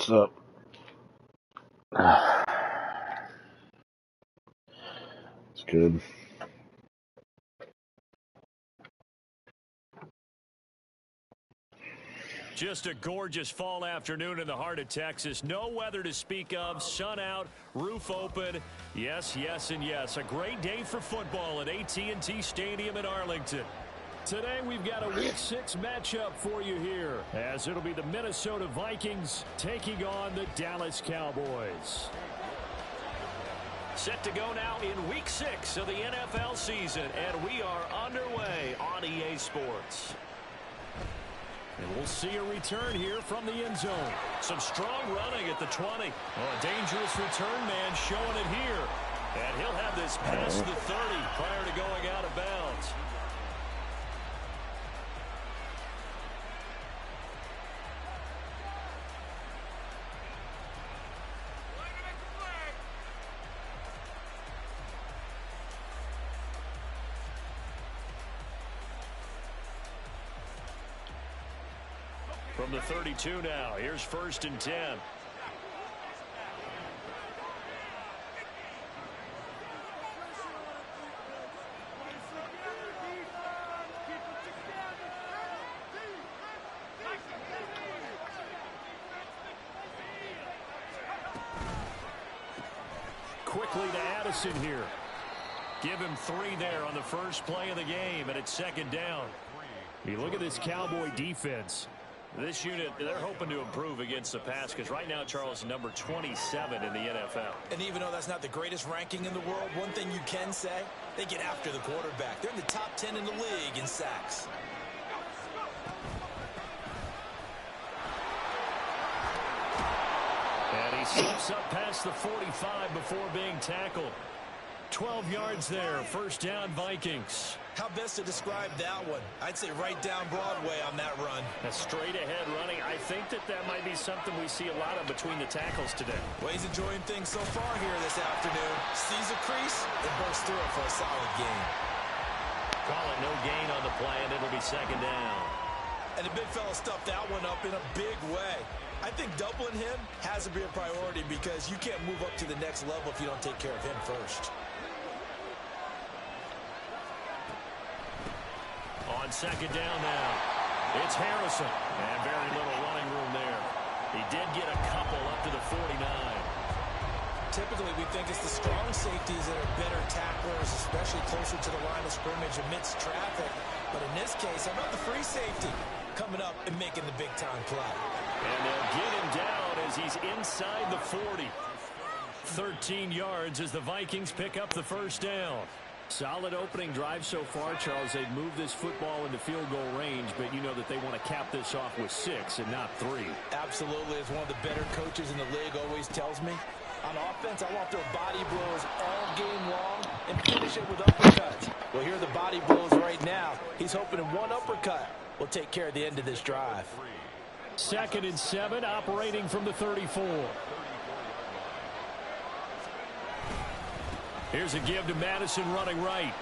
What's up? It's good. Just a gorgeous fall afternoon in the heart of Texas. No weather to speak of. Sun out, roof open. Yes, yes, and yes. A great day for football at AT&T Stadium in Arlington. Today we've got a Week 6 matchup for you here, as it'll be the Minnesota Vikings taking on the Dallas Cowboys. Set to go now in Week 6 of the NFL season, and we are underway on EA Sports. And we'll see a return here from the end zone. Some strong running at the 20. A dangerous return man showing it here. And he'll have this past the 30 prior to going out of bounds. From the 32 now, here's 1st and 10. Quickly to Addison here. Give him 3 there on the first play of the game, and it's 2nd down. You look at this Cowboy defense. This unit, they're hoping to improve against the pass because right now, Charles, number 27 in the NFL. And even though that's not the greatest ranking in the world, one thing you can say, they get after the quarterback. They're in the top 10 in the league in sacks. And he slips up past the 45 before being tackled. 12 yards there, 1st down Vikings. How best to describe that one? I'd say right down Broadway on that run. A straight ahead running. I think that might be something we see a lot of between the tackles today. Well, he's enjoying things so far here this afternoon. Sees a crease and bursts through it for a solid gain. Call it no gain on the play, and it'll be 2nd down. And the big fella stuffed that one up in a big way. I think doubling him has to be a priority because you can't move up to the next level if you don't take care of him first. On 2nd down now, it's Harrison. And very little running room there. He did get a couple up to the 49. Typically, we think it's the strong safeties that are better tacklers, especially closer to the line of scrimmage amidst traffic. But in this case, how about the free safety coming up and making the big-time play? And they'll get him down as he's inside the 40. 13 yards as the Vikings pick up the 1st down. Solid opening drive so far, Charles. They've moved this football into field goal range, but you know that they want to cap this off with 6 and not 3. Absolutely. As one of the better coaches in the league always tells me, on offense, I want their body blows all game long and finish it with uppercuts. Well, here are the body blows right now. He's hoping in one uppercut will take care of the end of this drive. 2nd and 7, operating from the 34. Here's a give to Madison running right.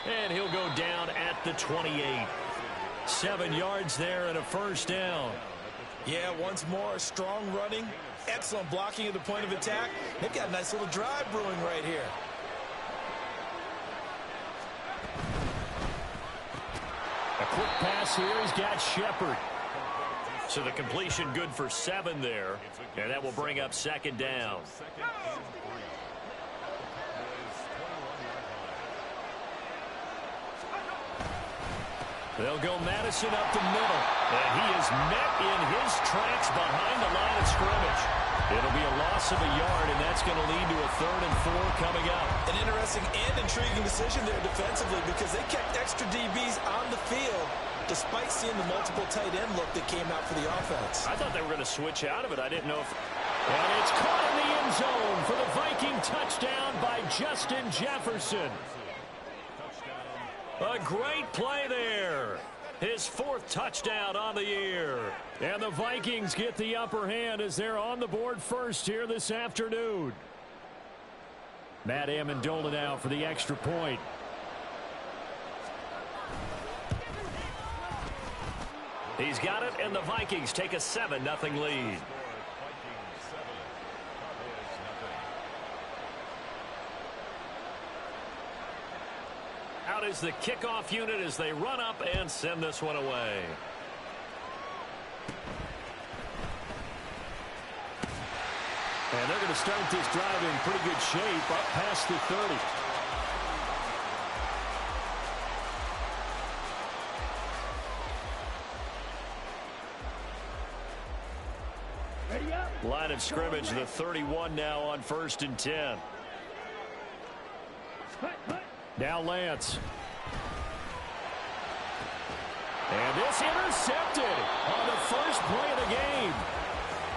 And he'll go down at the 28. 7 yards there and a 1st down. Yeah, once more, strong running, excellent blocking at the point of attack. They've got a nice little drive brewing right here. A quick pass here. He's got Shepard. So the completion good for 7 there. And that will bring up 2nd down. They'll go Madison up the middle. And he is met in his tracks behind the line of scrimmage. It'll be a loss of a yard, and that's going to lead to a 3rd and 4 coming up. An interesting and intriguing decision there defensively because they kept extra DBs on the field despite seeing the multiple tight end look that came out for the offense. I thought they were going to switch out of it. I didn't know if... And it's caught in the end zone for the Viking touchdown by Justin Jefferson. A great play there. His 4th touchdown on the year. And the Vikings get the upper hand as they're on the board first here this afternoon. Matt Amendola now for the extra point. He's got it, and the Vikings take a 7-0 lead. Out is the kickoff unit as they run up and send this one away. And they're going to start this drive in pretty good shape up past the 30. Line of scrimmage, the 31 now on 1st and 10. Now Lance. And this intercepted on the first play of the game.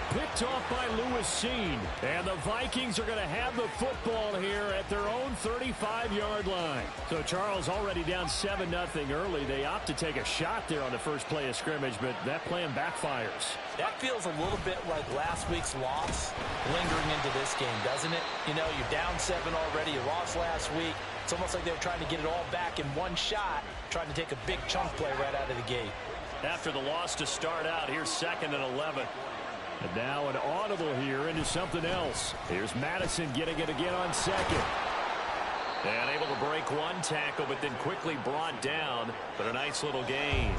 Picked off by Lewis Cine. And the Vikings are going to have the football here at their own 35-yard line. So Charles already down 7-0 early. They opt to take a shot there on the first play of scrimmage, but that plan backfires. That feels a little bit like last week's loss lingering into this game, doesn't it? You know, you're down 7 already. You lost last week. It's almost like they were trying to get it all back in one shot, trying to take a big chunk play right out of the gate. After the loss to start out, here's 2nd and 11. And now an audible here into something else. Here's Madison getting it again on 2nd. And able to break one tackle, but then quickly brought down. But a nice little gain.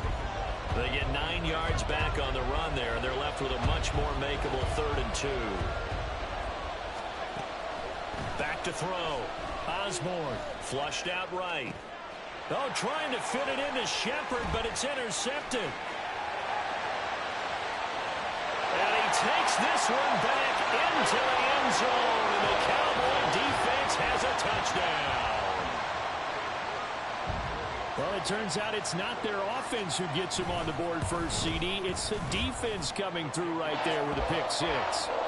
They get 9 yards back on the run there, and they're left with a much more makeable 3rd and 2. Back to throw. Osborne flushed out right. Oh, trying to fit it into Shepard, but it's intercepted. And he takes this one back into the end zone, and the Cowboy defense has a touchdown. Well, it turns out it's not their offense who gets them on the board first, CD. It's the defense coming through right there with a pick 6.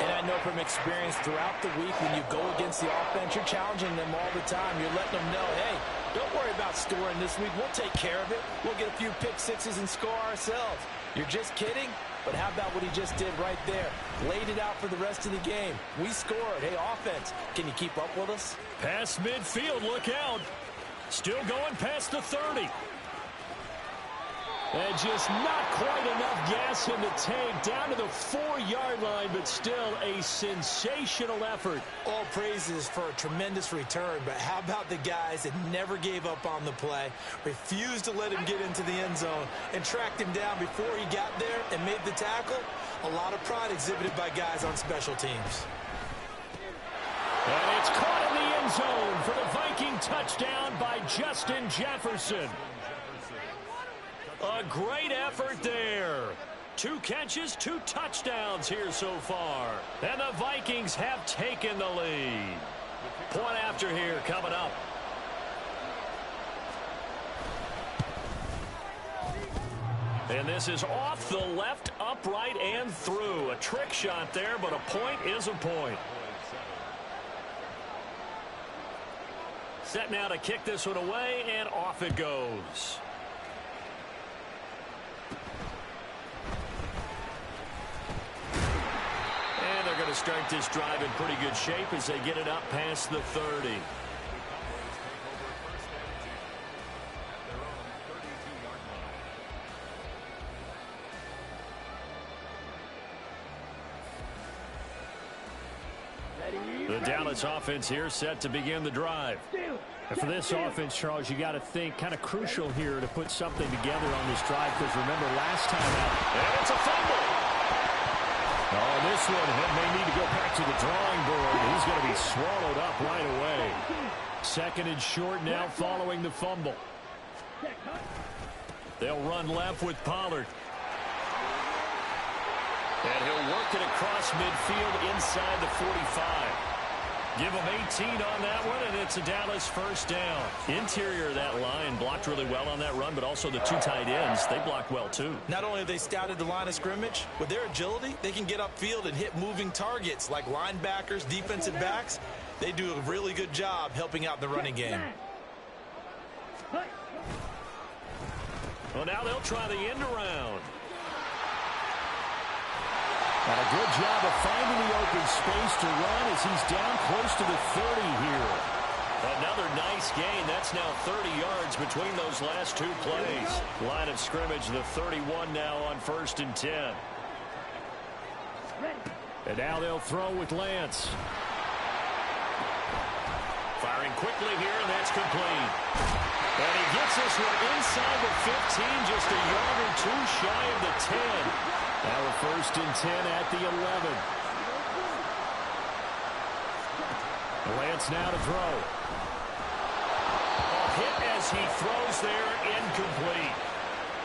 And I know from experience throughout the week when you go against the offense, you're challenging them all the time. You're letting them know, hey, don't worry about scoring this week. We'll take care of it. We'll get a few pick 6s and score ourselves. You're just kidding? But how about what he just did right there? Laid it out for the rest of the game. We scored. Hey, offense, can you keep up with us? Past midfield, look out. Still going past the 30. And just not quite enough gas in the tank. Down to the 4-yard line, but still a sensational effort. All praises for a tremendous return, but how about the guys that never gave up on the play, refused to let him get into the end zone, and tracked him down before he got there and made the tackle? A lot of pride exhibited by guys on special teams. And it's caught in the end zone for the Viking touchdown by Justin Jefferson. A great effort there. 2 catches, 2 touchdowns here so far. And the Vikings have taken the lead. Point after here coming up. And this is off the left, upright, and through. A trick shot there, but a point is a point. Set now to kick this one away, and off it goes. And they're going to start this drive in pretty good shape as they get it up past the 30. The Dallas offense here set to begin the drive. And for this offense, Charles, you got to think kind of crucial here to put something together on this drive, because remember last time out, and it's a fumble. Oh, this one may need to go back to the drawing board. He's going to be swallowed up right away. 2nd and short now following the fumble. They'll run left with Pollard. And he'll work it across midfield inside the 45. Give him 18 on that one, and it's a Dallas first down. Interior of that line blocked really well on that run, but also the 2 tight ends, they blocked well too. Not only have they scouted the line of scrimmage, with their agility, they can get upfield and hit moving targets like linebackers, defensive backs. They do a really good job helping out in the running game. Well, now they'll try the end around. And a good job of finding the open space to run as he's down close to the 30 here. Another nice gain. That's now 30 yards between those last 2 plays. Line of scrimmage, the 31 now on 1st and 10. And now they'll throw with Lance. Firing Firing quickly here, and that's complete. And he gets this one inside the 15, just a yard or two shy of the 10. Now a 1st and 10 at the 11. Lance now to throw. A hit as he throws there, incomplete.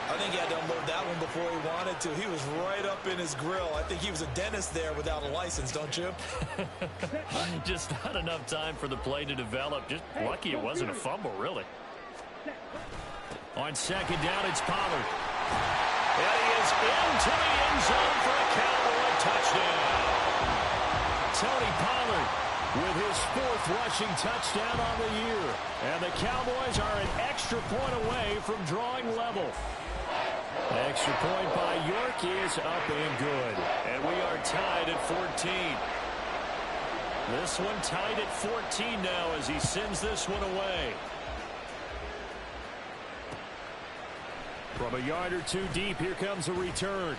I think he had to unload that one before he wanted to. He was right up in his grill. I think he was a dentist there without a license, don't you? Just not enough time for the play to develop. Just lucky it wasn't a fumble, really. On 2nd down, it's Pollard. And he is into the end zone for a Cowboy touchdown. Tony Pollard with his 4th rushing touchdown on the year. And the Cowboys are an extra point away from drawing level. Extra point by York is up and good. And we are tied at 14. This one tied at 14 now as he sends this one away. From a yard or two deep, here comes a return.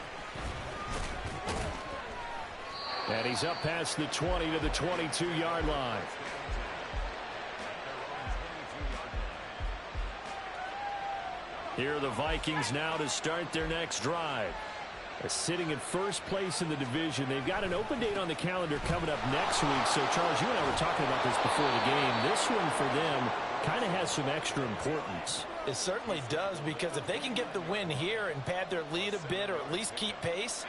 And he's up past the 20 to the 22-yard line. Here are the Vikings now to start their next drive. They're sitting in 1st place in the division. They've got an open date on the calendar coming up next week. So, Charles, you and I were talking about this before the game. This one for them kind of has some extra importance. It certainly does, because if they can get the win here and pad their lead a bit or at least keep pace,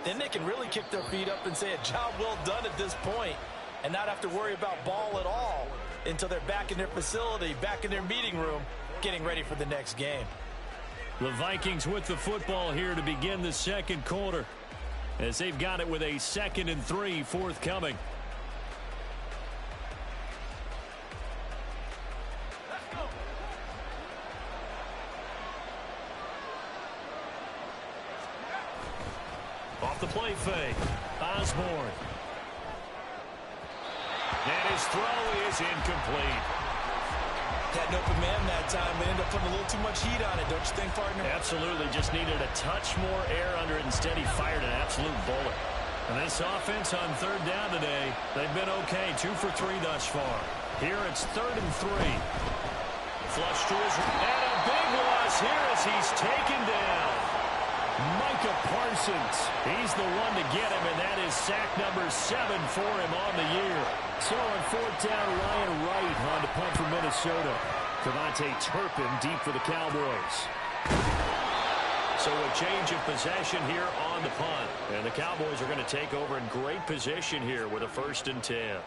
then they can really kick their feet up and say a job well done at this point and not have to worry about ball at all until they're back in their facility, back in their meeting room, getting ready for the next game. The Vikings with the football here to begin the 2nd quarter as they've got it with a 2nd and 3 forthcoming. Off the play fake, Osborne. And his throw is incomplete. Had an open man that time, but ended up putting a little too much heat on it, don't you think, partner? Absolutely, just needed a touch more air under it. Instead, he fired an absolute bullet. And this offense on 3rd down today, they've been okay, 2 for 3 thus far. Here it's 3rd and 3. Flush to his, and a big loss here as he's taken down. Micah Parsons, he's the one to get him, and that is sack number 7 for him on the year. So on 4th down, Ryan Wright on to punt for Minnesota. Devontae Turpin deep for the Cowboys. So a change of possession here on the punt. And the Cowboys are going to take over in great position here with a 1st and 10.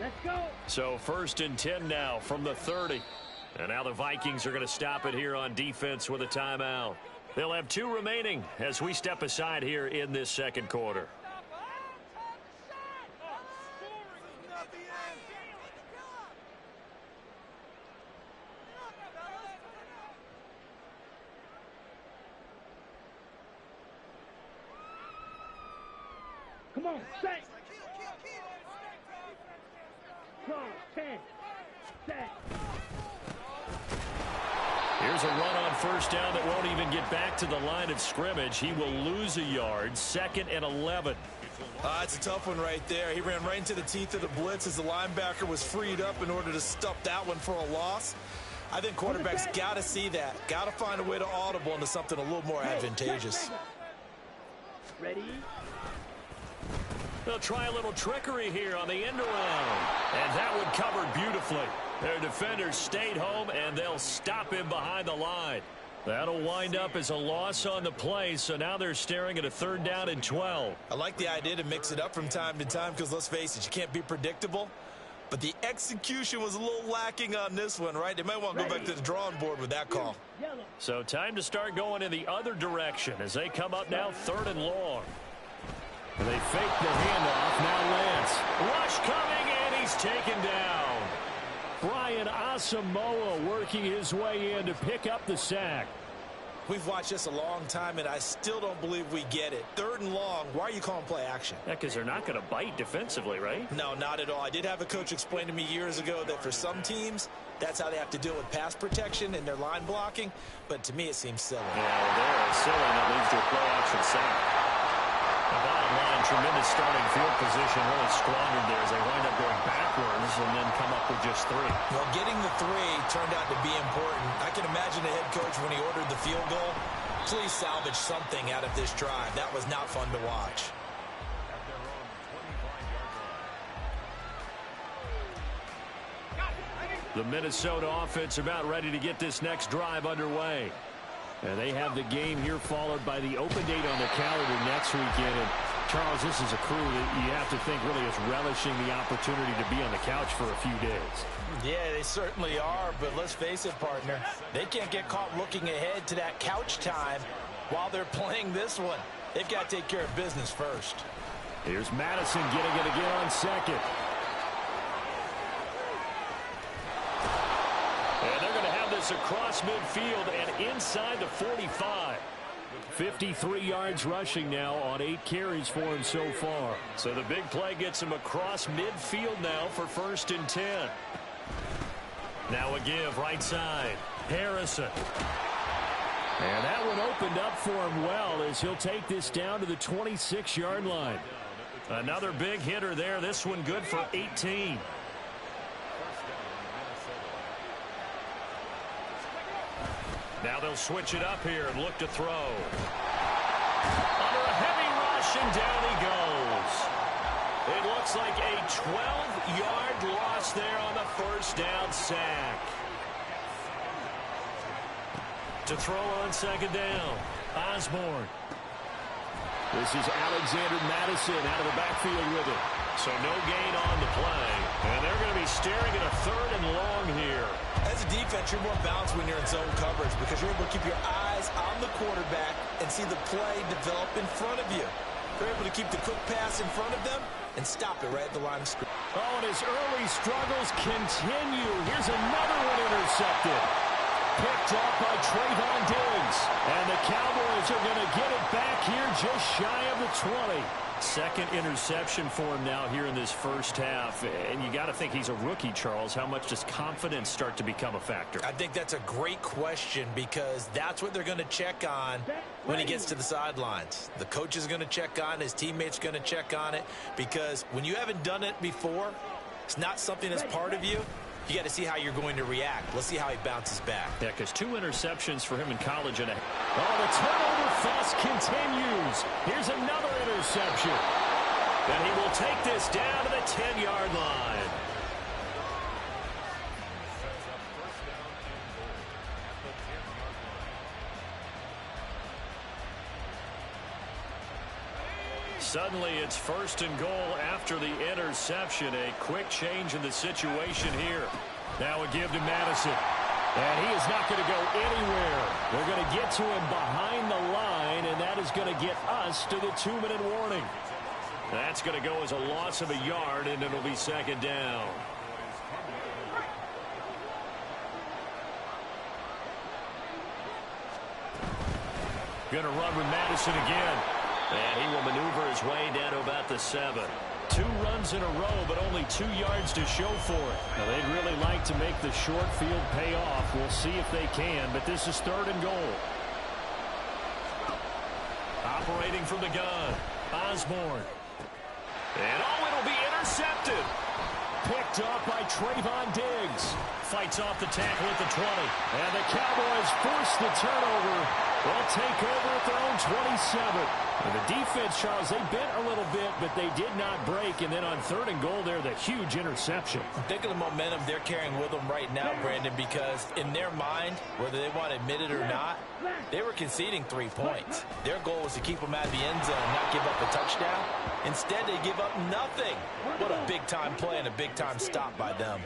Let's go. So 1st and 10 now from the 30. And now the Vikings are going to stop it here on defense with a timeout. They'll have 2 remaining as we step aside here in this 2nd quarter. Come on, set. Go, 10, set. Here's a run on 1st down that won't even get back to the line of scrimmage. He will lose a yard. 2nd and 11. It's a tough one right there. He ran right into the teeth of the blitz as the linebacker was freed up in order to stop that one for a loss. I think quarterbacks got to see that. Got to find a way to audible into something a little more advantageous. Ready? They'll try a little trickery here on the end around. And that one covered beautifully. Their defenders stayed home, and they'll stop him behind the line. That'll wind up as a loss on the play, so now they're staring at a 3rd down and 12. I like the idea to mix it up from time to time because, let's face it, you can't be predictable. But the execution was a little lacking on this one, right? They might want to go back to the drawing board with that call. So time to start going in the other direction as they come up now 3rd and long. They fake the handoff. Now Lance. Rush coming, and he's taken down. Brian Asamoah working his way in to pick up the sack. We've watched this a long time, and I still don't believe we get it. 3rd and long, why are you calling play action? Yeah, because they're not going to bite defensively, right? No, not at all. I did have a coach explain to me years ago that for some teams, that's how they have to deal with pass protection and their line blocking. But to me, it seems silly. Yeah, well, they're silly, and it leads to a play action sack. The bottom line, tremendous starting field position, really squandered there as they wind up going backwards and then come up with just 3. Well, getting the 3 turned out to be important. I can imagine the head coach when he ordered the field goal. Please salvage something out of this drive. That was not fun to watch. The Minnesota offense about ready to get this next drive underway. And they have the game here followed by the open date on the calendar next weekend. And Charles, this is a crew that you have to think really is relishing the opportunity to be on the couch for a few days. Yeah, they certainly are, but let's face it, partner. They can't get caught looking ahead to that couch time while they're playing this one. They've got to take care of business first. Here's Madison getting it again on second. And they're going to have this across midfield and inside the 45. 53 yards rushing now on 8 carries for him so far. So the big play gets him across midfield now for 1st and 10. Now a give right side. Harrison. And that one opened up for him well as he'll take this down to the 26-yard line. Another big hitter there. This one good for 18. Now they'll switch it up here and look to throw. Under a heavy rush, and down he goes. It looks like a 12-yard loss there on the 1st down sack. To throw on 2nd down, Osborne. This is Alexander Madison out of the backfield with it. So no gain on the play. And they're going to be staring at a 3rd and long here. As a defense, you're more balanced when you're in zone coverage because you're able to keep your eyes on the quarterback and see the play develop in front of you. You're able to keep the quick pass in front of them and stop it right at the line of scrimmage. Oh, and his early struggles continue. Here's another one intercepted. Picked off by Trayvon Diggs. And the Cowboys are going to get it back here just shy of the 20. 2nd interception for him now here in this 1st half. And you got to think he's a rookie, Charles. How much does confidence start to become a factor? I think that's a great question because that's what they're going to check on when he gets to the sidelines. The coach is going to check on it. His teammates are going to check on it because when you haven't done it before, it's not something that's part of you. You got to see how you're going to react. Let's see how he bounces back. Yeah, because 2 interceptions for him in college. And the turnover fuss continues. Here's another interception. And he will take this down to the 10-yard line. Suddenly it's 1st and goal after the interception. A quick change in the situation here. Now a give to Madison. And he is not going to go anywhere. They're going to get to him behind the line, and that is going to get us to the 2-minute warning. That's going to go as a loss of a yard, and it'll be 2nd down. Going to run with Madison again. And he will maneuver his way down to about the 7. 2 runs in a row, but only 2 yards to show for it. Now, they'd really like to make the short field pay off. We'll see if they can, but this is 3rd and goal. Operating from the gun, Osborne. And it'll be intercepted. Picked up by Trayvon Diggs. Fights off the tackle at the 20. And the Cowboys force the turnover. They'll take over at their own 27. And the defense, Charles, they bent a little bit, but they did not break. And then on 3rd and goal there, the huge interception. Think of the momentum they're carrying with them right now, Brandon, because in their mind, whether they want to admit it or not, they were conceding 3 points. Their goal was to keep them out of the end zone, not give up a touchdown. Instead, they give up nothing. What a big-time play and a big-time stop by them.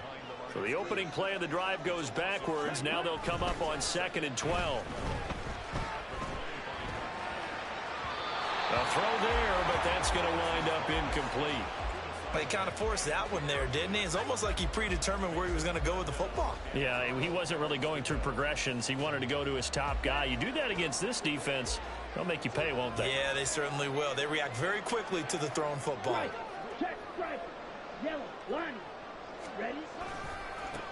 So the opening play of the drive goes backwards. Now they'll come up on 2nd and 12. A throw there, but that's going to wind up incomplete. He kind of forced that one there, didn't he? It's almost like he predetermined where he was going to go with the football. Yeah, he wasn't really going through progressions. He wanted to go to his top guy. You do that against this defense, they'll make you pay, won't they? Yeah, they certainly will. They react very quickly to the thrown football. Right. Check, strike. Yellow, line. Ready?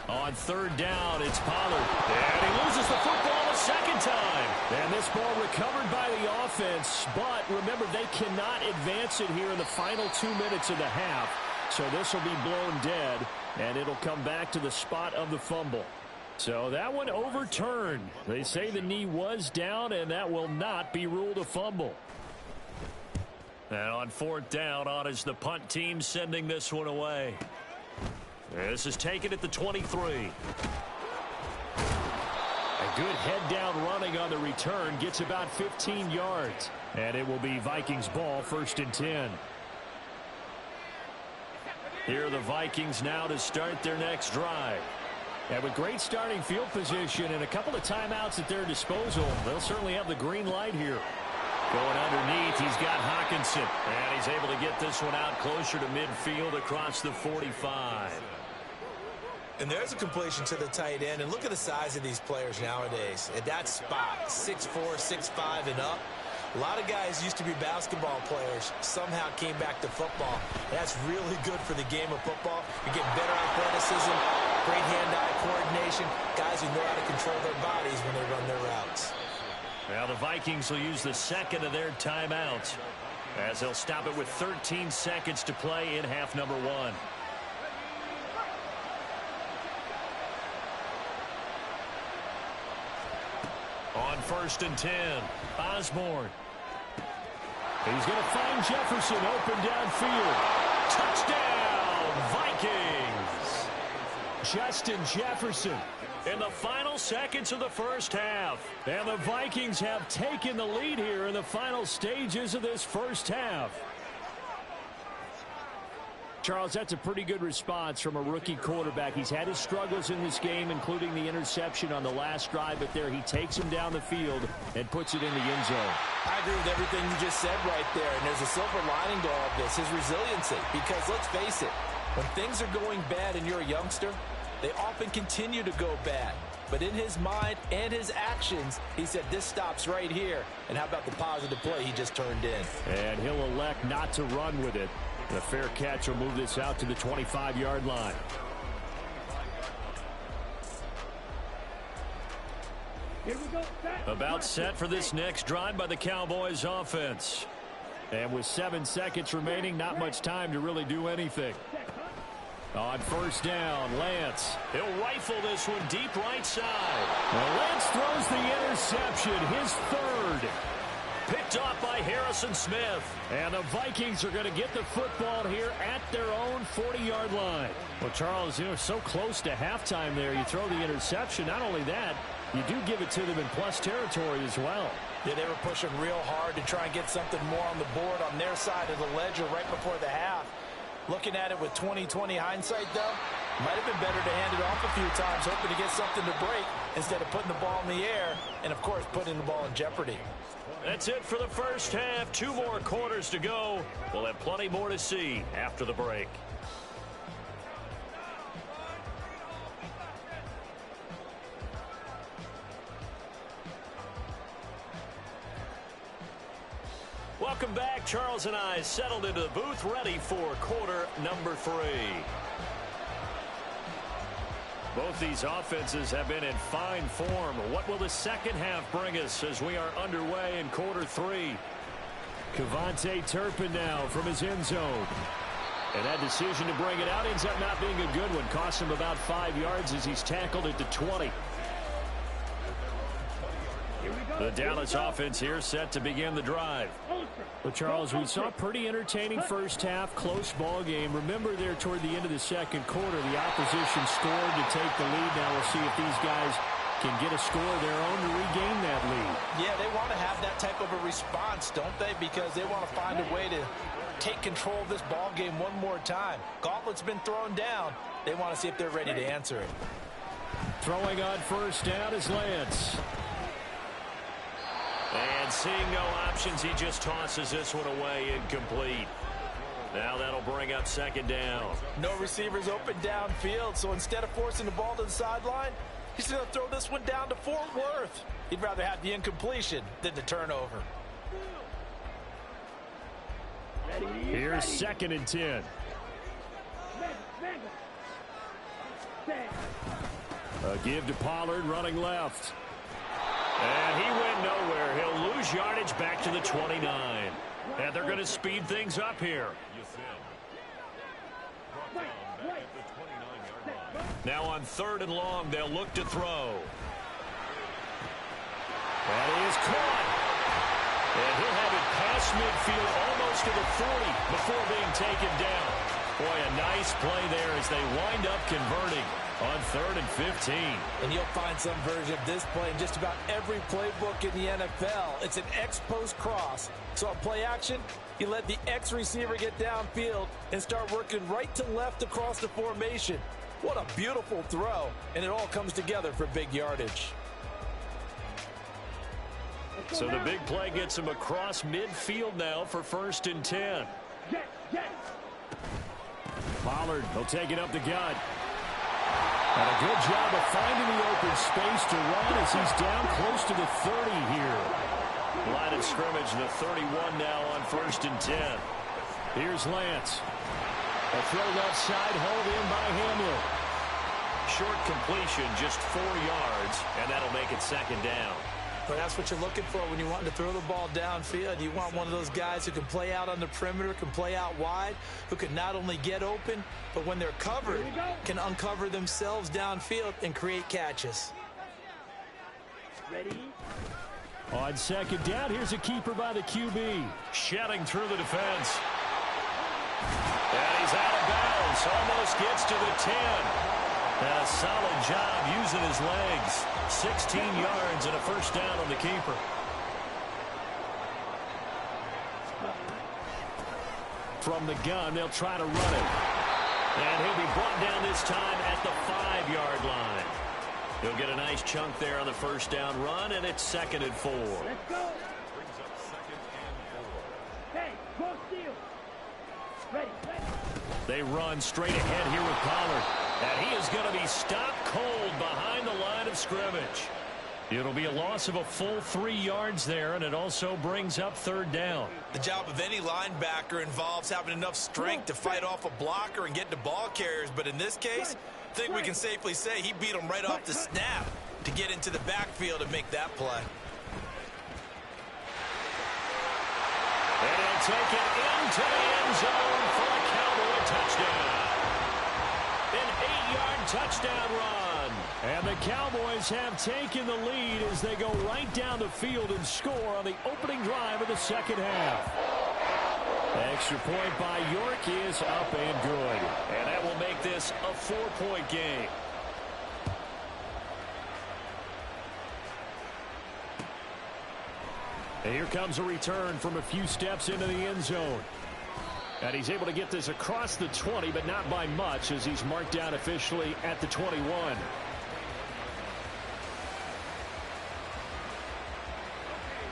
On third down, it's Pollard. And he loses the football a second time. And this ball recovered by the offense. But remember, they cannot advance it here in the final 2 minutes of the half. So this will be blown dead, and it'll come back to the spot of the fumble. So that one overturned. They say the knee was down, and that will not be ruled a fumble. And on fourth down, on is the punt team sending this one away. This is taken at the 23. A good head-down running on the return. Gets about 15 yards. And it will be Vikings ball, 1st and 10. Here are the Vikings now to start their next drive. And with great starting field position and a couple of timeouts at their disposal, they'll certainly have the green light here. Going underneath, he's got Hockenson. And he's able to get this one out closer to midfield across the 45. And there's a completion to the tight end. And look at the size of these players nowadays. At that spot, 6'4", 6'5", and up. A lot of guys used to be basketball players, somehow came back to football. That's really good for the game of football. You're getting better athleticism, great hand-eye coordination, guys who know how to control their bodies when they run their routes. Now the Vikings will use the second of their timeouts as they'll stop it with 13 seconds to play in half number 1. On 1st and 10, Osborne. He's going to find Jefferson open downfield. Touchdown, Vikings! Justin Jefferson in the final seconds of the first half. And the Vikings have taken the lead here in the final stages of this first half. Charles, that's a pretty good response from a rookie quarterback. He's had his struggles in this game, including the interception on the last drive, but there he takes him down the field and puts it in the end zone. I agree with everything you just said right there, and there's a silver lining to all of this, his resiliency. Because let's face it, when things are going bad and you're a youngster, they often continue to go bad. But in his mind and his actions, he said, this stops right here. And how about the positive play he just turned in? And he'll elect not to run with it. The fair catch will move this out to the 25-yard line. Here we go. About set for this next drive by the Cowboys offense. And with 7 seconds remaining, not much time to really do anything. On 1st down, Lance. He'll rifle this one deep right side. Well, Lance throws the interception, his 3rd. Picked off by Harrison Smith. And the Vikings are going to get the football here at their own 40-yard line. Well, Charles, you're so close to halftime there. You throw the interception. Not only that, you do give it to them in plus territory as well. Yeah, they were pushing real hard to try and get something more on the board on their side of the ledger right before the half. Looking at it with 20/20 hindsight, though, might have been better to hand it off a few times, hoping to get something to break instead of putting the ball in the air and, of course, putting the ball in jeopardy. That's it for the first half. 2 more quarters to go. We'll have plenty more to see after the break. Welcome back. Charles and I settled into the booth, ready for quarter number 3. Both these offenses have been in fine form. What will the second half bring us as we are underway in quarter 3? KaVontae Turpin now from his end zone. And that decision to bring it out ends up not being a good one. Costs him about 5 yards as he's tackled at the 20. The Dallas offense here set to begin the drive. But Charles, we saw a pretty entertaining first half, close ball game. Remember there toward the end of the second quarter, the opposition scored to take the lead. Now we'll see if these guys can get a score of their own to regain that lead. Yeah, they want to have that type of a response, don't they? Because they want to find a way to take control of this ball game one more time. Gauntlet's been thrown down. They want to see if they're ready to answer it. Throwing on first down is Lance. And seeing no options, he just tosses this one away incomplete. Now that'll bring up second down. No receivers open downfield, so instead of forcing the ball to the sideline, he's going to throw this one down to Fort Worth. He'd rather have the incompletion than the turnover. Here's second and 10. A give to Pollard running left. And he went nowhere. He'll lose yardage back to the 29. And they're going to speed things up here. Now on 3rd and long, they'll look to throw. That is caught. And he'll have it past midfield almost to the 40 before being taken down. Boy, a nice play there as they wind up converting on 3rd and 15. And you'll find some version of this play in just about every playbook in the NFL. It's an X-post cross. So on play action, you let the X receiver get downfield and start working right to left across the formation. What a beautiful throw, and it all comes together for big yardage. So the big play gets him across midfield now for 1st and 10. Pollard will take it up the gut. And a good job of finding the open space to run as he's down close to the 30 here. Line of scrimmage in the 31 now on 1st and 10. Here's Lance. A throw left side, hauled in by Hamlin. Short completion, just 4 yards, and that'll make it second down. But that's what you're looking for when you want to throw the ball downfield. You want one of those guys who can play out on the perimeter, can play out wide, who can not only get open, but when they're covered, can uncover themselves downfield and create catches. Ready? On second down, here's a keeper by the QB. Shedding through the defense. And he's out of bounds. Almost gets to the 10. And a solid job using his legs. 16 yards and a 1st down on the keeper. From the gun, they'll try to run it. And he'll be brought down this time at the 5-yard line. He'll get a nice chunk there on the 1st down run, and it's 2nd and 4. Let's go. Hey, go steal. Ready. They run straight ahead here with Pollard. And he is going to be stopped cold behind the line of scrimmage. It'll be a loss of a full 3 yards there, and it also brings up 3rd down. The job of any linebacker involves having enough strength to fight off a blocker and get to ball carriers. But in this case, I think we can safely say he beat him right off the snap to get into the backfield and make that play. And he'll take it into the end zone for a Cowboy touchdown. An 8-yard touchdown run. And the Cowboys have taken the lead as they go right down the field and score on the opening drive of the 2nd half. Extra point by York is up and good. And that will make this a 4-point game. And here comes a return from a few steps into the end zone. And he's able to get this across the 20, but not by much, as he's marked down officially at the 21.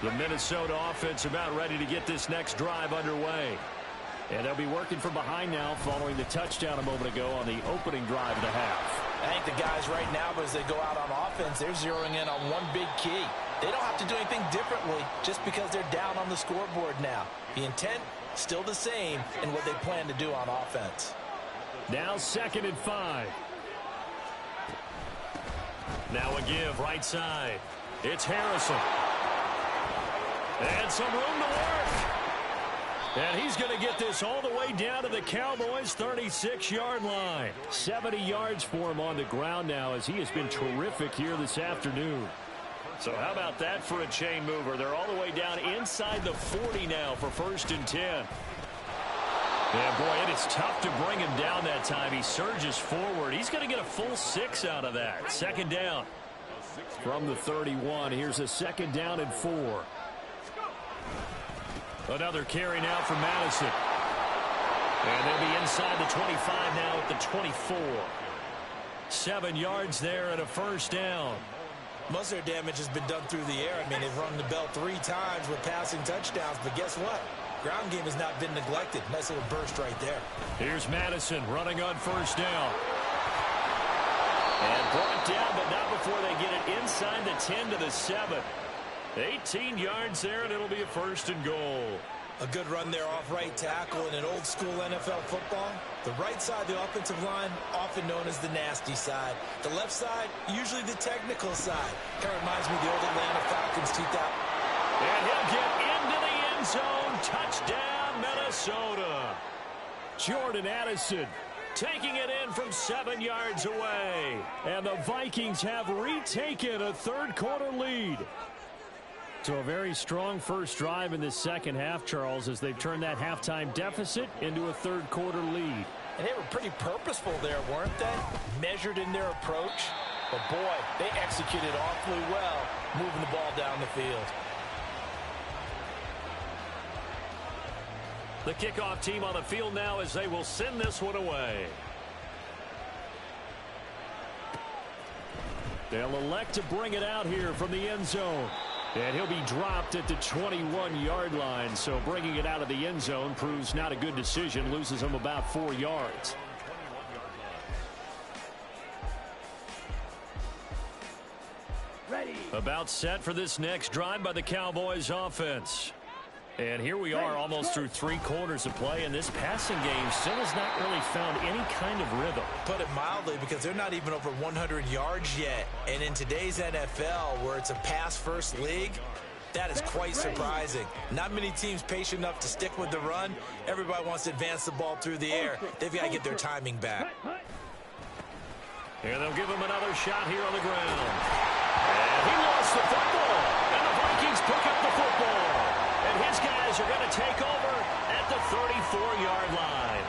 The Minnesota offense about ready to get this next drive underway. And they'll be working from behind now following the touchdown a moment ago on the opening drive of the half. I think the guys right now, as they go out on offense, they're zeroing in on one big key. They don't have to do anything differently just because they're down on the scoreboard now. The intent, still the same in what they plan to do on offense. Now 2nd and 5. Now a give right side. It's Harrison. And some room to work. And he's going to get this all the way down to the Cowboys' 36-yard line. 70 yards for him on the ground now as he has been terrific here this afternoon. So how about that for a chain mover? They're all the way down inside the 40 now for 1st and 10. Yeah, boy, it is tough to bring him down that time. He surges forward. He's going to get a full 6 out of that. 2nd down. From the 31, here's a 2nd down and 4. Another carry now from Madison. And they'll be inside the 25 now at the 24. 7 yards there and a 1st down. Most of their damage has been done through the air. I mean, they've run the bell 3 times with passing touchdowns, but guess what? Ground game has not been neglected. Nice little burst right there. Here's Madison running on first down. And brought down, but not before they get it inside the 10 to the 7. 18 yards there, and it'll be a first and goal. A good run there off right tackle in an old-school NFL football. The right side of the offensive line, often known as the nasty side. The left side, usually the technical side. Kind of reminds me of the old Atlanta Falcons 2000. And he'll get into the end zone. Touchdown, Minnesota. Jordan Addison taking it in from 7 yards away. And the Vikings have retaken a third-quarter lead. So a very strong first drive in the second half, Charles, as they've turned that halftime deficit into a third-quarter lead. And they were pretty purposeful there, weren't they? Measured in their approach. But, boy, they executed awfully well, moving the ball down the field. The kickoff team on the field now as they will send this one away. They'll elect to bring it out here from the end zone. And he'll be dropped at the 21-yard line. So bringing it out of the end zone proves not a good decision. Loses him about 4 yards. Ready. About set for this next drive by the Cowboys offense. And here we are almost through 3 quarters of play, and this passing game still has not really found any kind of rhythm. Put it mildly, because they're not even over 100 yards yet. And in today's NFL, where it's a pass-first league, that is quite surprising. Not many teams patient enough to stick with the run. Everybody wants to advance the ball through the air. They've got to get their timing back. Here they'll give him another shot here on the ground. And he lost the football. And the Vikings pick up the football. And his guys are going to take over at the 34-yard line.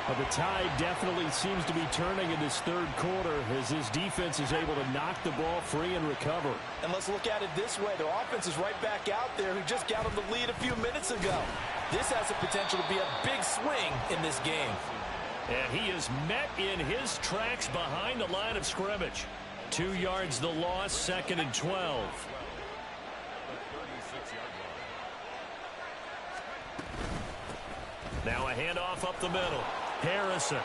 Well, the tide definitely seems to be turning in this third quarter as his defense is able to knock the ball free and recover. And let's look at it this way. Their offense is right back out there who just got them the lead a few minutes ago. This has the potential to be a big swing in this game. And he is met in his tracks behind the line of scrimmage. 2 yards the loss, 2nd and 12. Now a handoff up the middle. Harrison.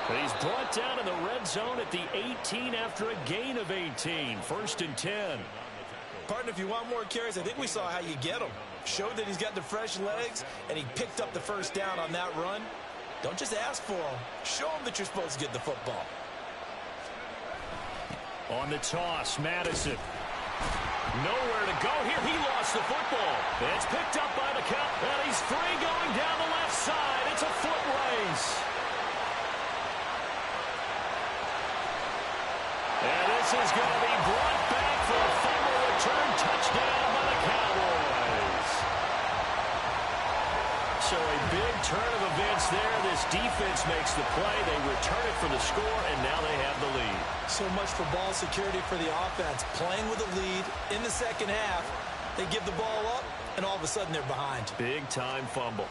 But he's brought down in the red zone at the 18 after a gain of 18. 1st and 10. Partner, if you want more carries, I think we saw how you get them. Showed that he's got the fresh legs, and he picked up the first down on that run. Don't just ask for them. Show them that you're supposed to get the football. On the toss, Madison. Nowhere to go here. He lost the football. It's picked up by the Cow. And he's free going down the left side. It's a foot race. And this is going to be brought back for a fumble return touchdown by the Cowboys. So a big turn of events there. This defense makes the play. They return it for the score, and now they have the lead. So much for ball security for the offense. Playing with a lead in the second half. They give the ball up, and all of a sudden they're behind. Big-time fumble.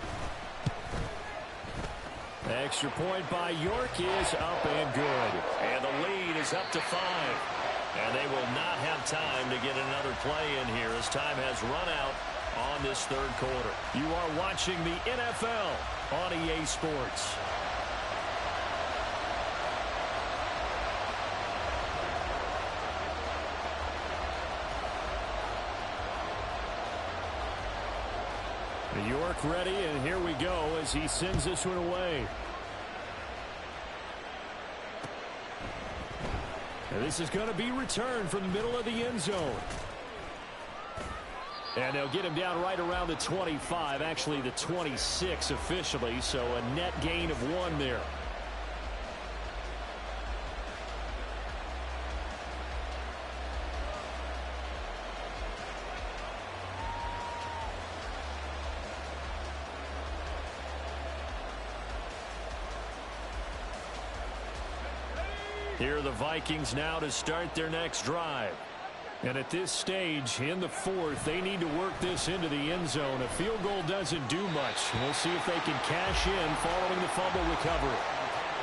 Extra point by York is up and good. And the lead is up to 5. And they will not have time to get another play in here as time has run out on this third quarter. You are watching the NFL on EA Sports. York ready, and here we go as he sends this one away. And this is going to be returned from the middle of the end zone. And they'll get him down right around the 25, actually the 26 officially, so a net gain of 1 there. Here are the Vikings now to start their next drive. And at this stage, in the 4th, they need to work this into the end zone. A field goal doesn't do much. We'll see if they can cash in following the fumble recovery.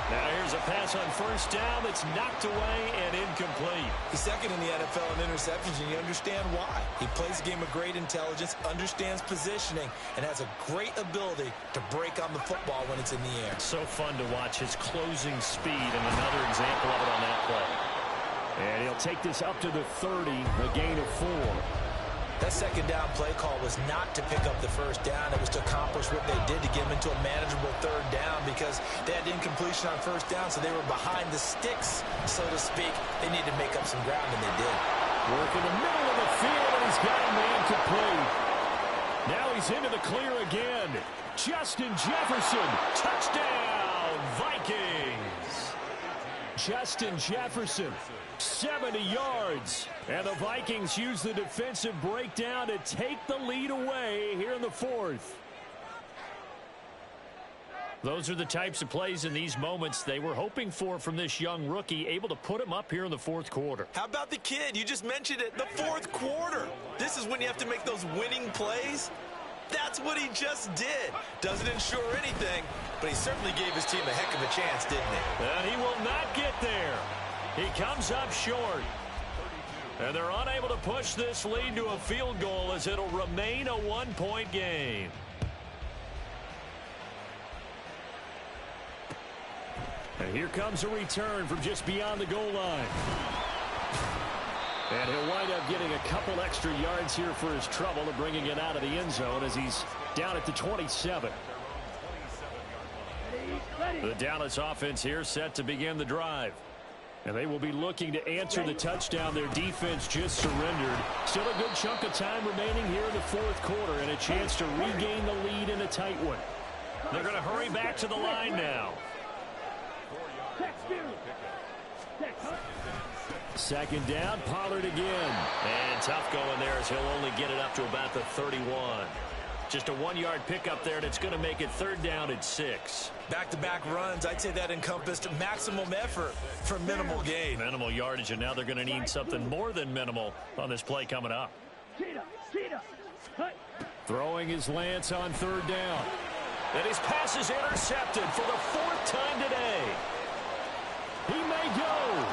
Now here's a pass on first down that's knocked away and incomplete. He's second in the NFL in interceptions, and you understand why. He plays a game of great intelligence, understands positioning, and has a great ability to break on the football when it's in the air. So fun to watch his closing speed, and another example of it on that play. And he'll take this up to the 30, a gain of 4. That second down play call was not to pick up the first down. It was to accomplish what they did to get them into a manageable third down because they had incompletion on first down, so they were behind the sticks, so to speak. They needed to make up some ground, and they did. Work in the middle of the field, and he's got a man complete. Now he's into the clear again. Justin Jefferson, touchdown, Vikings. Justin Jefferson, 70 yards. And the Vikings use the defensive breakdown to take the lead away here in the 4th. Those are the types of plays in these moments they were hoping for from this young rookie, able to put him up here in the 4th quarter. How about the kid? You just mentioned it, the 4th quarter. This is when you have to make those winning plays. That's what he just did. Doesn't ensure anything, but he certainly gave his team a heck of a chance, didn't he? And he will not get there. He comes up short. And they're unable to push this lead to a field goal as it'll remain a 1-point game. And here comes a return from just beyond the goal line. And he'll wind up getting a couple extra yards here for his trouble and bringing it out of the end zone as he's down at the 27. The Dallas offense here set to begin the drive. And they will be looking to answer the touchdown their defense just surrendered. Still a good chunk of time remaining here in the 4th quarter and a chance to regain the lead in a tight one. They're going to hurry back to the line now. Second down, Pollard again. And tough going there as he'll only get it up to about the 31. Just a 1-yard pickup there, and it's going to make it 3rd down and 6. Back-to-back runs, I'd say that encompassed maximum effort for minimal gain. Minimal yardage, and now they're going to need something more than minimal on this play coming up. Throwing his Lance on 3rd down. And his pass is intercepted for the 4th time today. He may go.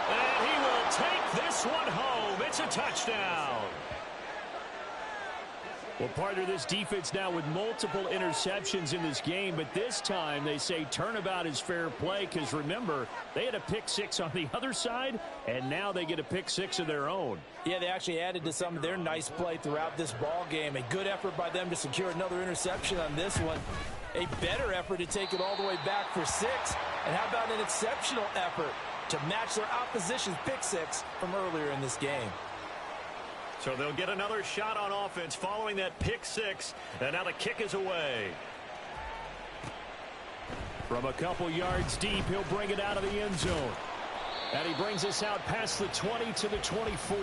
And he will take this one home. It's a touchdown. Well, partner, this defense now with multiple interceptions in this game, but this time they say turnabout is fair play because, remember, they had a pick 6 on the other side, and now they get a pick 6 of their own. Yeah, they actually added to some of their nice play throughout this ball game. A good effort by them to secure another interception on this one. A better effort to take it all the way back for 6. And how about an exceptional effort to match their opposition's pick 6 from earlier in this game? So they'll get another shot on offense following that pick 6, and now the kick is away. From a couple yards deep, he'll bring it out of the end zone. And he brings us out past the 20 to the 24.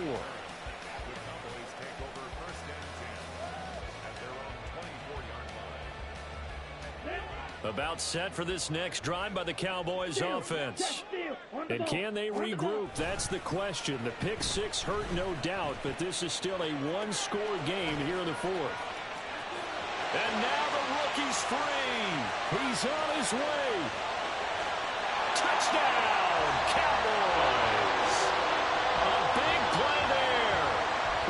About set for this next drive by the Cowboys offense. And can they regroup? That's the question. The pick 6 hurt, no doubt, but this is still a one-score game here in the 4th. And now the rookie's free. He's on his way. Touchdown, Cowboys. A big play there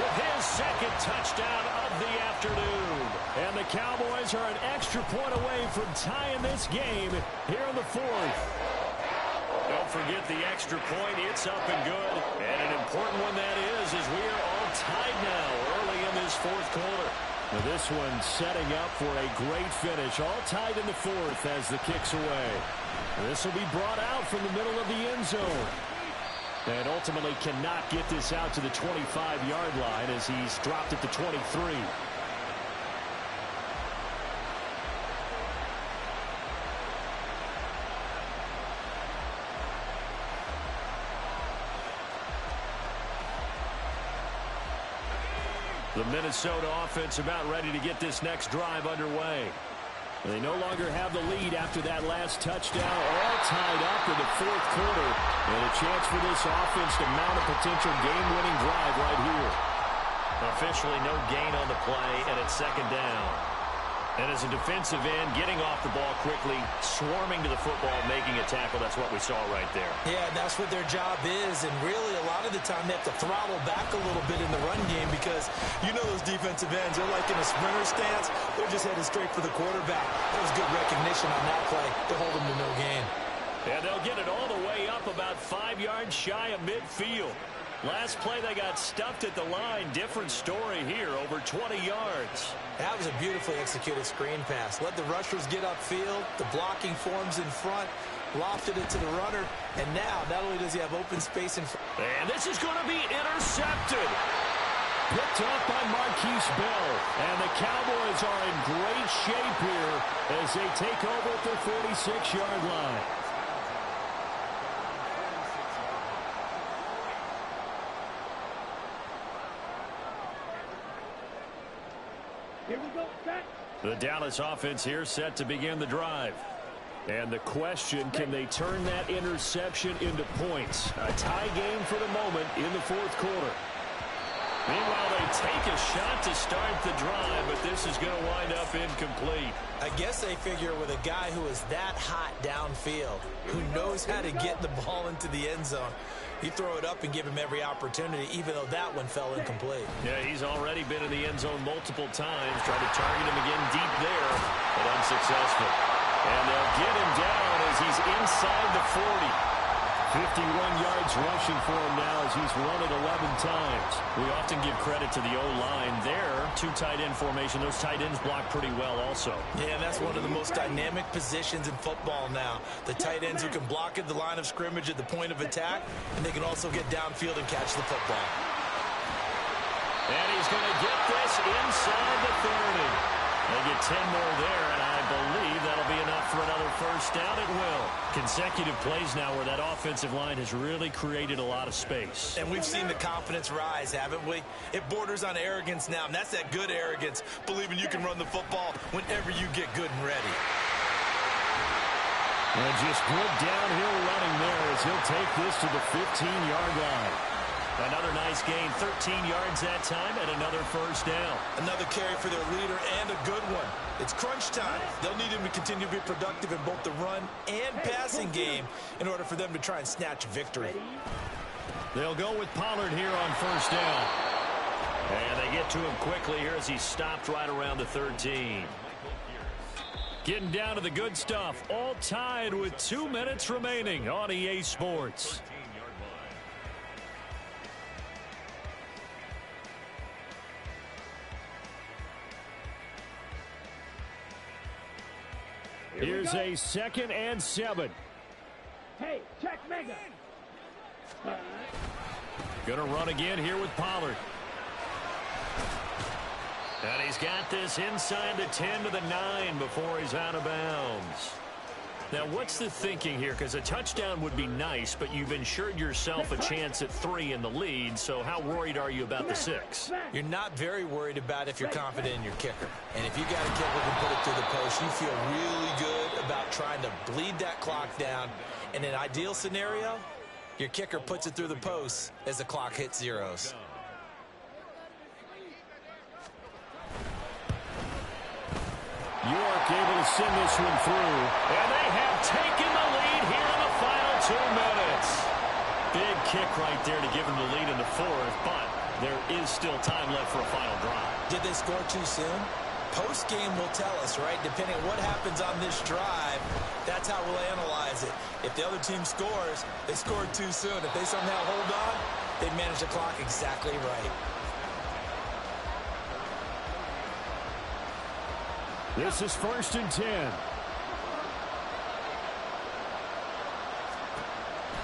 with his second touchdown of the afternoon. And the Cowboys are an extra point away from tying this game here in the 4th. Don't forget the extra point. It's up and good. And an important one that is as we are all tied now early in this 4th quarter. Now this one setting up for a great finish. All tied in the 4th as the kick's away. This will be brought out from the middle of the end zone. And ultimately cannot get this out to the 25-yard line as he's dropped at the 23. The Minnesota offense about ready to get this next drive underway. They no longer have the lead after that last touchdown, all tied up in the 4th quarter. And a chance for this offense to mount a potential game-winning drive right here. Officially no gain on the play, and it's 2nd down. And as a defensive end, getting off the ball quickly, swarming to the football, making a tackle, that's what we saw right there. Yeah, that's what their job is, and really a lot of the time they have to throttle back a little bit in the run game because you know those defensive ends, they're like in a sprinter stance, they're just headed straight for the quarterback. That was good recognition on that play to hold them to no gain. And they'll get it all the way up about 5 yards shy of midfield. Last play they got stuffed at the line. Different story here, over 20 yards. That was a beautifully executed screen pass. Let the rushers get upfield. The blocking forms in front. Lofted it to the runner. And now, not only does he have open space in front. And this is going to be intercepted. Picked up by Marquise Bell. And the Cowboys are in great shape here as they take over at their 46-yard line. Here we go, set. The Dallas offense here set to begin the drive. And the question, can they turn that interception into points? A tie game for the moment in the fourth quarter. Meanwhile, they take a shot to start the drive, but this is going to wind up incomplete. I guess they figure with a guy who is that hot downfield, who knows how to get the ball into the end zone, you throw it up and give him every opportunity, even though that one fell incomplete. Yeah, he's already been in the end zone multiple times, trying to target him again deep there, but unsuccessful. And they'll get him down as he's inside the 40. 51 yards rushing for him now as he's run it 11 times. We often give credit to the O-line there. Two tight end formation. Those tight ends block pretty well also. Yeah, that's one of the most dynamic positions in football now. The tight ends who can block at the line of scrimmage at the point of attack, and they can also get downfield and catch the football. And he's going to get this inside the 30. They get 10 more there, and I believe that'll be enough for another first down. It will. Consecutive plays now where that offensive line has really created a lot of space. And we've seen the confidence rise, haven't we? It borders on arrogance now, and that's that good arrogance, believing you can run the football whenever you get good and ready. And just good downhill running there as he'll take this to the 15-yard line. Another nice gain, 13 yards that time, and another first down. Another carry for their leader, and a good one. It's crunch time. They'll need him to continue to be productive in both the run and passing game in order for them to try and snatch victory. They'll go with Pollard here on first down. And they get to him quickly here as he stopped right around the 13. Getting down to the good stuff, all tied with 2 minutes remaining on EA Sports. Here's a 2nd and 7. Hey, check Mega. Gonna run again here with Pollard. And he's got this inside the 10 to the 9 before he's out of bounds. Now, what's the thinking here? Because a touchdown would be nice, but you've ensured yourself a chance at 3 in the lead, so how worried are you about the 6? You're not very worried about if you're confident in your kicker. And if you got a kicker who can put it through the post, you feel really good about trying to bleed that clock down. In an ideal scenario, your kicker puts it through the post as the clock hits zeros. York able to send this one through. And they have taken the lead here in the final 2 minutes. Big kick right there to give them the lead in the 4th, but there is still time left for a final drive. Did they score too soon? Post-game will tell us, right? Depending on what happens on this drive, that's how we'll analyze it. If the other team scores, they scored too soon. If they somehow hold on, they manage the clock exactly right. This is 1st and 10.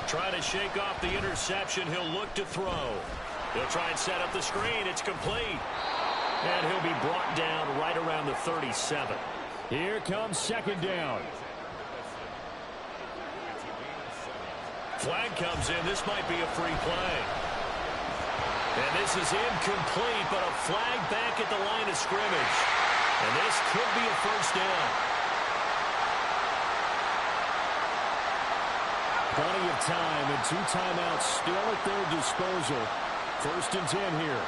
Trying to shake off the interception. He'll look to throw. He'll try and set up the screen. It's complete. And he'll be brought down right around the 37. Here comes 2nd down. Flag comes in. This might be a free play. And this is incomplete, but a flag back at the line of scrimmage. And this could be a first down. Plenty of time and 2 timeouts still at their disposal. 1st and 10 here.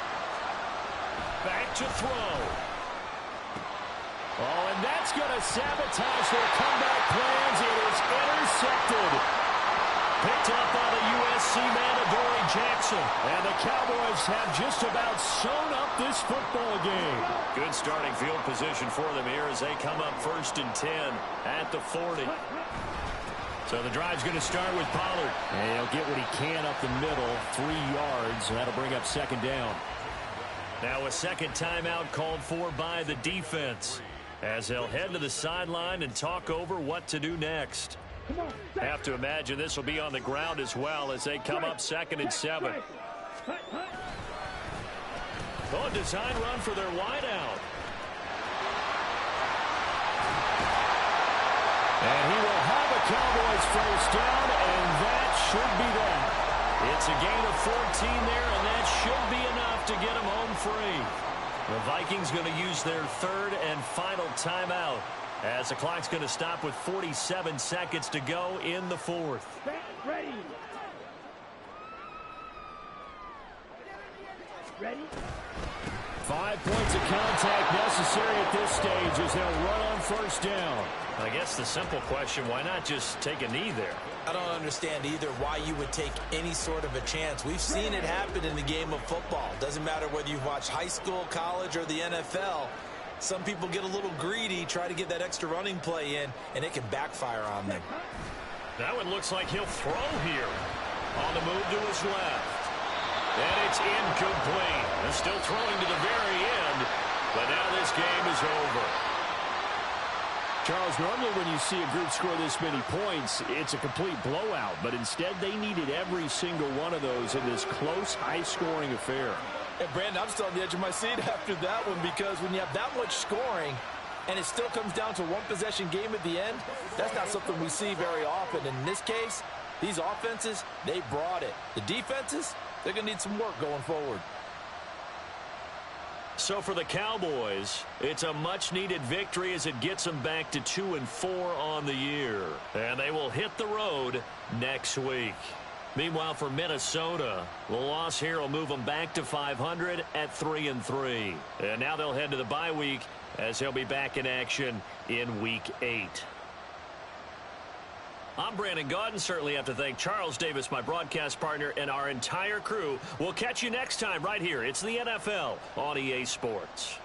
Back to throw. Oh, and that's going to sabotage their comeback plans. It is intercepted. Picked up by the USC man, Adoree Jackson. And the Cowboys have just about sewn up this football game. Good starting field position for them here as they come up 1st and 10 at the 40. So the drive's going to start with Pollard. And he'll get what he can up the middle, 3 yards, and that'll bring up 2nd down. Now a second timeout called for by the defense as they'll head to the sideline and talk over what to do next. Have to imagine this will be on the ground as well as they come up 2nd and 7. Oh, design run for their wideout. And he will have a Cowboys 1st down, and that should be that. It's a gain of 14 there, and that should be enough to get him home free. The Vikings going to use their 3rd and final timeout as the clock's going to stop with 47 seconds to go in the 4th. Ready. Ready. 5 points of contact necessary at this stage as they'll run on 1st down. I guess the simple question, why not just take a knee there? I don't understand either why you would take any sort of a chance. We've seen it happen in the game of football. Doesn't matter whether you've watched high school, college, or the NFL. Some people get a little greedy, try to get that extra running play in, and it can backfire on them. That one looks like he'll throw here. On the move to his left. And it's incomplete. They're still throwing to the very end, but now this game is over. Charles, normally when you see a group score this many points, it's a complete blowout, but instead they needed every single one of those in this close, high-scoring affair. And Brandon, I'm still on the edge of my seat after that one because when you have that much scoring and it still comes down to 1-possession game at the end, that's not something we see very often. In this case, these offenses, they brought it. The defenses, they're going to need some work going forward. So for the Cowboys, it's a much-needed victory as it gets them back to 2-4 on the year. And they will hit the road next week. Meanwhile, for Minnesota, the loss here will move them back to 500 at 3-3. And now they'll head to the bye week as they'll be back in action in Week 8. I'm Brandon Gaudin. Certainly have to thank Charles Davis, my broadcast partner, and our entire crew. We'll catch you next time right here. It's the NFL on EA Sports.